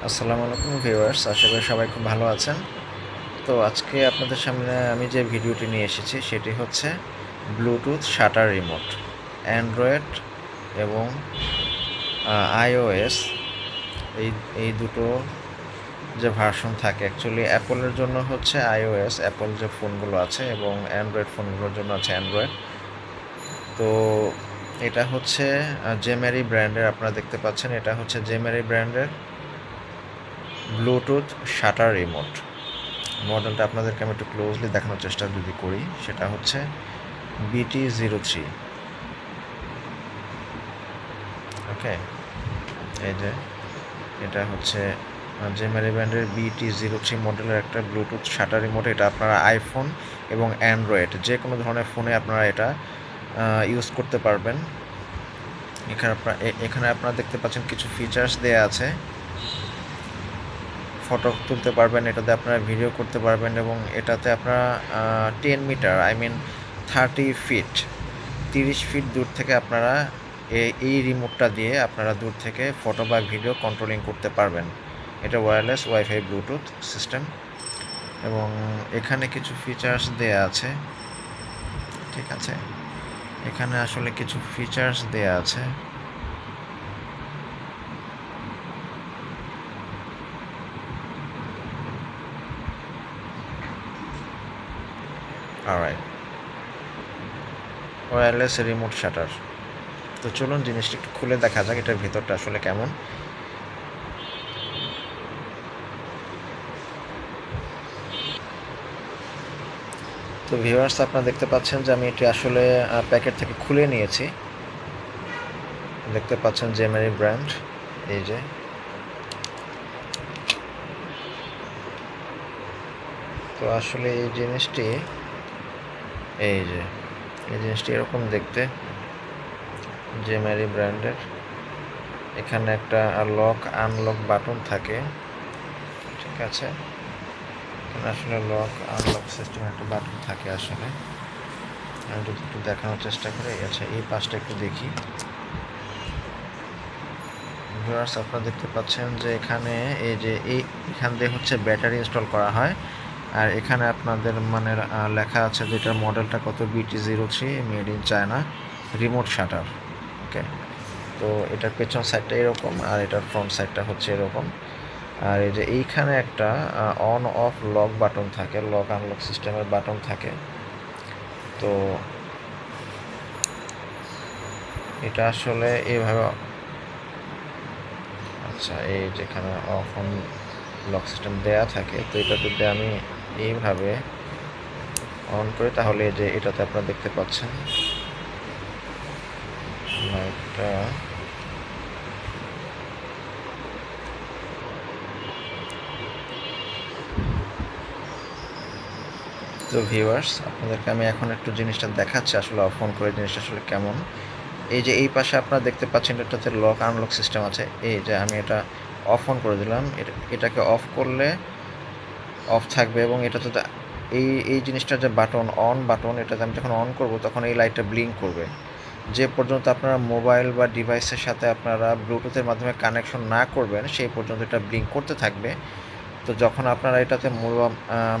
আসসালামু আলাইকুম ভিউয়ার্স, আশা করি সবাই খুব ভালো আছেন। তো আজকে আপনাদের সামনে আমি যে ভিডিওটি নিয়ে এসেছি সেটি হচ্ছে ব্লুটুথ শাটার রিমোট। অ্যান্ড্রয়েড এবং আইওএস এই এই দুটো যে ভার্সন থাকে, অ্যাকচুয়ালি অ্যাপলের জন্য হচ্ছে আইওএস, অ্যাপল যে ফোনগুলো আছে, এবং অ্যান্ড্রয়েড ফোনগুলোর জন্য আছে অ্যান্ড্রয়েড। তো এটা হচ্ছে জেমেরি ব্র্যান্ডের, আপনারা দেখতে পাচ্ছেন এটা হচ্ছে জেমেরি ব্র্যান্ডের ব্লুটুথ শাটার রিমোট। মডেলটা আপনাদেরকে আমি একটু ক্লোজলি দেখানোর চেষ্টা যদি করি, সেটা হচ্ছে BT03। ওকে, এই যে এটা হচ্ছে জেমেরি ব্র্যান্ডের BT03 মডেলের একটা ব্লুটুথ শাটার রিমোট। এটা আপনারা আইফোন এবং অ্যান্ড্রয়েড যে কোনো ধরনের ফোনে আপনারা এটা ইউজ করতে পারবেন। এখানে আপনারা দেখতে পাচ্ছেন কিছু ফিচার্স দেয়া আছে। ফটো তুলতে পারবেন, এটাতে আপনারা ভিডিও করতে পারবেন, এবং এটাতে আপনারা 10 metre, I mean 30 feet, 30 feet দূর থেকে আপনারা এই রিমোটটা দিয়ে আপনারা দূর থেকে ফটো বা ভিডিও কন্ট্রোলিং করতে পারবেন। এটা ওয়্যারলেস ওয়াইফাই ব্লুটুথ সিস্টেম, এবং এখানে কিছু ফিচার্স দেয়া আছে। ঠিক আছে, এখানে আসলে কিছু ফিচার্স দেয়া আছে। Alright, wireless remote shutter. তো চলুন জিনিসটা একটু খুলে দেখা যাক এটার ভিতরটা আসলে কেমন। তো ভিউয়ার্স, আপনারা দেখতে পাচ্ছেন যে আমি এটি আসলে প্যাকেট থেকে খুলে নিয়েছি। দেখতে পাচ্ছেন জেমেরি ব্র্যান্ড, এই যে। তো আসলে এই জিনিসটি, এই যে এই জিনিসটি এরকম দেখতে, জেমেরি ব্র্যান্ডের। এখানে একটা লক আনলক বাটন থাকে। ঠিক আছে, এখানে আসলে লক আনলক সিস্টেম একটা বাটন থাকে আসলে। আমি যদি একটু দেখানোর চেষ্টা করি, আচ্ছা এই পাশটা একটু দেখি। ভিউয়ার্স, আপনারা দেখতে পাচ্ছেন যে এখানে এই যে এখান দিয়ে হচ্ছে ব্যাটারি ইনস্টল করা হয়, আর এখানে আপনাদের মানে লেখা আছে যে এটার মডেলটা কত, BT03, made in China, remote shutter. Okay, তো এটার পেছন সাইডটা এরকম, আর এটার ফ্রন্ট সাইডটা হচ্ছে এরকম। আর এই যে এইখানে একটা অন অফ লক বাটন থাকে, লক আনলক সিস্টেমের বাটন থাকে। তো এটা আসলে এইভাবে, আচ্ছা এই যেখানে অফ অন লক সিস্টেম দেয়া থাকে, তো এটা যদি আমি এইভাবে অন করি, তাহলে যে এটাতে আপনারা দেখতে পাচ্ছেন লাইটটা। তো ভিউয়ার্স, আপনাদেরকে আমি এখন একটু জিনিসটা দেখাচ্ছি আসলে অফ অন করে জিনিসটা আসলে কেমন। এই যে এই পাশে আপনারা দেখতে পাচ্ছেন এটাতে লক আনলক সিস্টেম আছে। এই যে আমি এটা অফ অন করে দিলাম, এটাকে অফ করলে অফ থাকবে, এবং এটাতে এই জিনিসটার যে বাটন, অন বাটন, এটাতে আমি যখন অন করব তখন এই লাইটটা ব্লিঙ্ক করবে। যে পর্যন্ত আপনারা মোবাইল বা ডিভাইসের সাথে আপনারা ব্লুটুথের মাধ্যমে কানেকশন না করবেন, সেই পর্যন্ত এটা ব্লিঙ্ক করতে থাকবে। তো যখন আপনারা এটাতে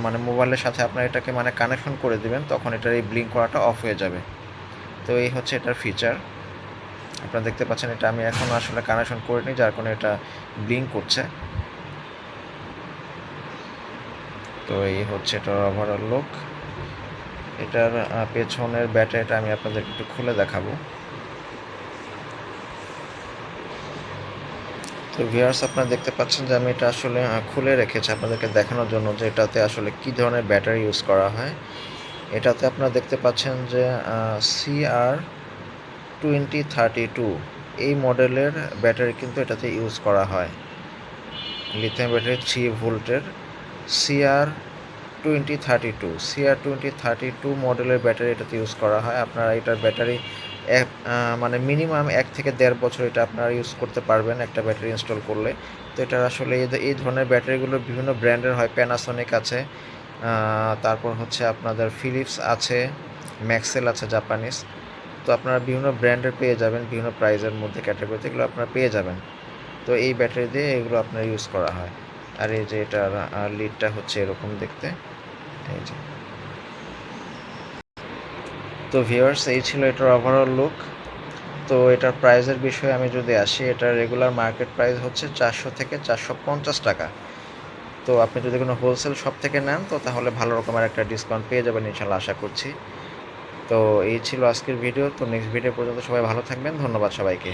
মানে মোবাইলের সাথে আপনারা এটাকে মানে কানেকশন করে দিবেন, তখন এটার এই ব্লিঙ্ক করাটা অফ হয়ে যাবে। তো এই হচ্ছে এটার ফিচার। আপনারা দেখতে পাচ্ছেন এটা আমি এখন আসলে কানেকশন করিনি, যার কারণে এটা ব্লিঙ্ক করছে। তো এই হচ্ছে এটার ওভারঅল লুক। এটার পেছনের ব্যাটারিটা আমি আপনাদেরকে একটু খুলে দেখাবো। তো ভিউয়ার্স, আপনারা দেখতে পাচ্ছেন যে আমি এটা আসলে খুলে রেখেছি আপনাদেরকে দেখানোর জন্য যে এটাতে আসলে কী ধরনের ব্যাটারি ইউজ করা হয়। এটাতে আপনারা দেখতে পাচ্ছেন যে CR2032 এই মডেলের ব্যাটারি কিন্তু এটাতে ইউজ করা হয়। লিথিয়াম ব্যাটারি 3 ভোল্টের CR2032 মডেলের ব্যাটারি এটাতে ইউজ করা হয়। আপনারা এটার ব্যাটারি মানে মিনিমাম 1 থেকে 1.5 বছর এটা আপনারা ইউজ করতে পারবেন একটা ব্যাটারি ইনস্টল করলে। তো এটা আসলে এই ধরনের ব্যাটারিগুলো বিভিন্ন ব্র্যান্ডের হয়, প্যানাসোনিক আছে, তারপর হচ্ছে আপনাদের ফিলিপস আছে, ম্যাক্সেল আছে জাপানিজ। তো আপনারা বিভিন্ন ব্র্যান্ডের পেয়ে যাবেন, বিভিন্ন প্রাইজের মধ্যে ক্যাটাগরিতে এগুলো আপনারা পেয়ে যাবেন। তো এই ব্যাটারি দিয়ে এগুলো আপনার ইউজ করা হয়। আর এই যে এটার লিডটা হচ্ছে এরকম দেখতে, এই যে। তো ভিউয়ার্স, এই ছিল এটার ওভারঅল লুক। তো এটার প্রাইসের বিষয়ে আমি যদি আসি, এটার রেগুলার মার্কেট প্রাইস হচ্ছে 400 থেকে 450 টাকা। তো আপনি যদি কোনো হোলসেল শপ থেকে নেন তো তাহলে ভালো রকমের একটা ডিসকাউন্ট পেয়ে যাবেন ইনশাল্লাহ, আশা করছি। তো এই ছিল আজকের ভিডিও। তো নেক্সট ভিডিও পর্যন্ত সবাই ভালো থাকবেন। ধন্যবাদ সবাইকে।